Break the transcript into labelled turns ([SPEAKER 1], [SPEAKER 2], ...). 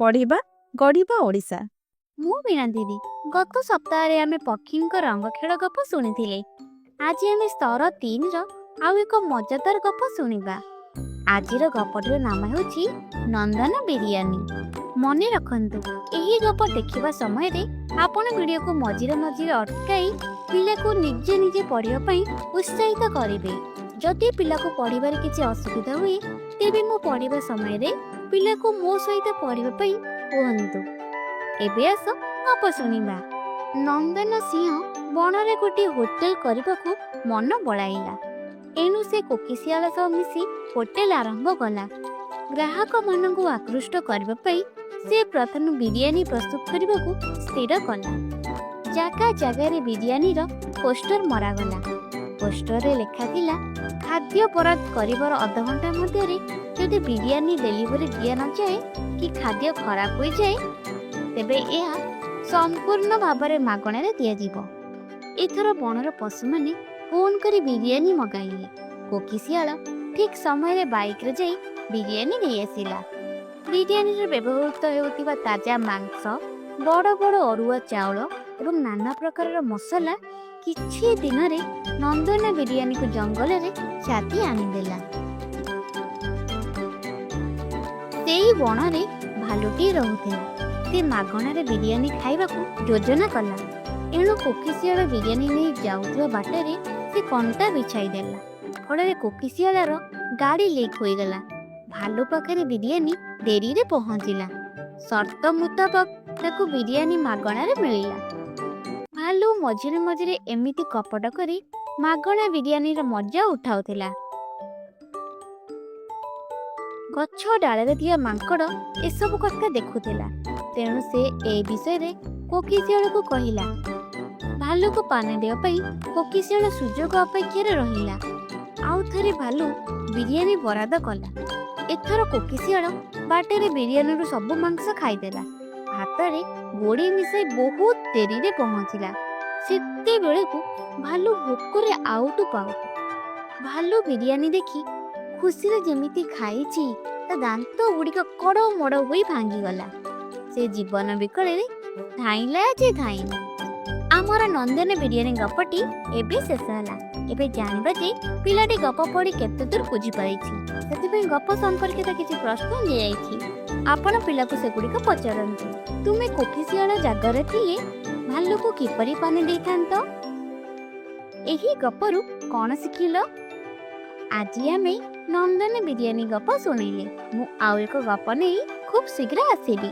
[SPEAKER 1] ପଢ଼ିବା ଗଢ଼ିବା ଓଡ଼ିଶା।
[SPEAKER 2] ମୁଁ ବୀଣା ଦିଦି। ଗତ ସପ୍ତାହରେ ଆମେ ପକ୍ଷୀଙ୍କ ରଙ୍ଗ ଖେଳ ଗପ ଶୁଣିଥିଲେ। ଆଜି ଆମେ ସ୍ତର 3ର ଆଉ ଏକ ମଜାଦାର ଗପ ଶୁଣିବା। ଆଜିର ଗପଟିର ନାମ ହେଉଛି ନନ୍ଦନ ବିରିୟାନୀ। ମନେ ରଖନ୍ତୁ, ଏହି ଗପ ଦେଖିବା ସମୟରେ ଆପଣ ଭିଡ଼ିଓକୁ ମଝିରେ ମଝିରେ ଅଟକାଇ ପିଲାକୁ ନିଜେ ନିଜେ ପଢ଼ିବା ପାଇଁ ଉତ୍ସାହିତ କରିବେ। ଯଦି ପିଲାକୁ ପଢ଼ିବାରେ କିଛି ଅସୁବିଧା ହୁଏ, ତେବେ ମୁଁ ପଢ଼ିବା ସମୟରେ ପିଲାକୁ ମୋ ସହିତ ପଢ଼ିବା ପାଇଁ କୁହନ୍ତୁ। ଏବେ ଆସ ଗପ ଶୁଣିବା। ନନ୍ଦନ ସିଂହ ବଣରେ ଗୋଟିଏ ହୋଟେଲ କରିବାକୁ ମନ ବଳାଇଲା। ଏଣୁ ସେ କୋକିଶିଆଳ ସହ ମିଶି ହୋଟେଲ ଆରମ୍ଭ କଲା। ଗ୍ରାହକମାନଙ୍କୁ ଆକୃଷ୍ଟ କରିବା ପାଇଁ ସେ ପ୍ରଥମେ ବିରିୟାନୀ ପ୍ରସ୍ତୁତ କରିବାକୁ ସ୍ଥିର କଲା। ଜାଗା ଜାଗାରେ ବିରିୟାନୀର ପୋଷ୍ଟର ମରାଗଲା। ପୋଷ୍ଟରରେ ଲେଖାଥିଲା, ଖାଦ୍ୟ ପରତ କରିବାର ଅଧଘଣ୍ଟା ମଧ୍ୟରେ ଯଦି ବିରିୟାନୀ ଡେଲିଭରି ଦିଆନଯାଏ କି ଖାଦ୍ୟ ଖରାପ ହୋଇଯାଏ, ତେବେ ଏହା ସମ୍ପୂର୍ଣ୍ଣ ଭାବରେ ମାଗଣାରେ ଦିଆଯିବ। ଏଥର ବଣର ପଶୁମାନେ ଫୋନ୍ କରି ବିରିୟାନୀ ମଗାଇଲେ। କୋକିଶିଆଳ ଠିକ୍ ସମୟରେ ବାଇକ୍ରେ ଯାଇ ବିରିୟାନୀ ନେଇ ଆସିଲା। ବିରିୟାନୀରେ ବ୍ୟବହୃତ ହେଉଥିବା ତାଜା ମାଂସ, ବଡ଼ ବଡ଼ ଅରୁଆ ଚାଉଳ ଏବଂ ନାନା ପ୍ରକାରର ମସଲା କିଛି ଦିନରେ ନନ୍ଦନ ବିରିୟାନୀକୁ ଜଙ୍ଗଲରେ ଛାତି ଆଣିଦେଲା। ସେଇ ବଣରେ ଭାଲୁଟିଏ ରହୁଥିଲା। ସେ ମାଗଣାରେ ବିରିୟାନୀ ଖାଇବାକୁ ଯୋଜନା କଲା। ଏଣୁ କୋକିଶିଆଳ ବିରିୟାନୀ ନେଇ ଯାଉଥିବା ବାଟରେ ସେ କଣ୍ଟା ବିଛାଇ ଦେଲା। ଫଳରେ କୋକିଶିଆଳର ଗାଡ଼ି ଲିକ୍ ହୋଇଗଲା। ଭାଲୁ ପାଖରେ ବିରିୟାନୀ ଡେରିରେ ପହଞ୍ଚିଲା। ସର୍ତ୍ତ ମୁତାବକ ତାକୁ ବିରିୟାନୀ ମାଗଣାରେ ମିଳିଲା। ଭାଲୁ ମଝିରେ ମଝିରେ ଏମିତି କପଟ କରି ମାଗଣା ବିରିୟାନୀର ମଜା ଉଠାଉଥିଲା। ଗଛ ଡାଳରେ ଥିବା ମାଙ୍କଡ଼ ଏସବୁ କଥା ଦେଖୁଥିଲା। ତେଣୁ ସେ ଏ ବିଷୟରେ କୋକିଶିଆଳକୁ କହିଲା। ଭାଲୁକୁ ପାନ ଦେବା ପାଇଁ କୋକିଶିଆଳ ସୁଯୋଗ ଅପେକ୍ଷାରେ ରହିଲା। ଆଉ ଥରେ ଭାଲୁ ବିରିୟାନୀ ବରାଦ କଲା। ଏଥର କୋକିଶିଆଳ ବାଟରେ ବିରିୟାନୀରୁ ସବୁ ମାଂସ ଖାଇଦେଲା। ହାତରେ ଗୋଡ଼ି ମିଶାଇ ବହୁତ ଡେରିରେ ପହଞ୍ଚିଲା। ସେତେବେଳକୁ ଭାଲୁ ଭୋକରେ ଆଉଟୁ ପାଉଟୁ। ଭାଲୁ ବିରିୟାନୀ ଦେଖି ଖୁସିରେ ଯେମିତି ଖାଇଛି, ତା ଦାନ୍ତ ଗୁଡ଼ିକ କଡ଼ ମଡ଼ ହୋଇ ଭାଙ୍ଗିଗଲା। ସେ ଜୀବନ ବିକଳରେ ଧାଇଁଲା ଯେ ଧାଇଁଲା। ଆମର ନନ୍ଦନ ବିରିୟାନୀ ଗପଟି ଏବେ ଶେଷ ହେଲା। ଏବେ ଜାଣିବା ଯେ ପିଲାଟି ଗପ ପଢ଼ି କେତେ ଦୂର ବୁଝିପାରିଛି। ସେଥିପାଇଁ ଗପ ସମ୍ପର୍କିତ କିଛି ପ୍ରଶ୍ନ ଦିଆଯାଇଛି। ଆପଣ ପିଲାକୁ ସେଗୁଡ଼ିକ ପଚାରନ୍ତୁ। ତୁମେ କୋକିଶିଆଳ ଜାଗାରେ ଥିଲେ ଭାଲୁକୁ କିପରି ପାଣି ଦେଇଥାନ୍ତ? ଏହି ଗପରୁ କ'ଣ ଶିଖିଲ? ଆଜି ଆମେ ନନ୍ଦନ ବିରିୟାନୀ ଗପ ଶୁଣିଲେ। ମୁଁ ଆଉ ଏକ ଗପ ନେଇ ଖୁବ୍ ଶୀଘ୍ର ଆସିବି।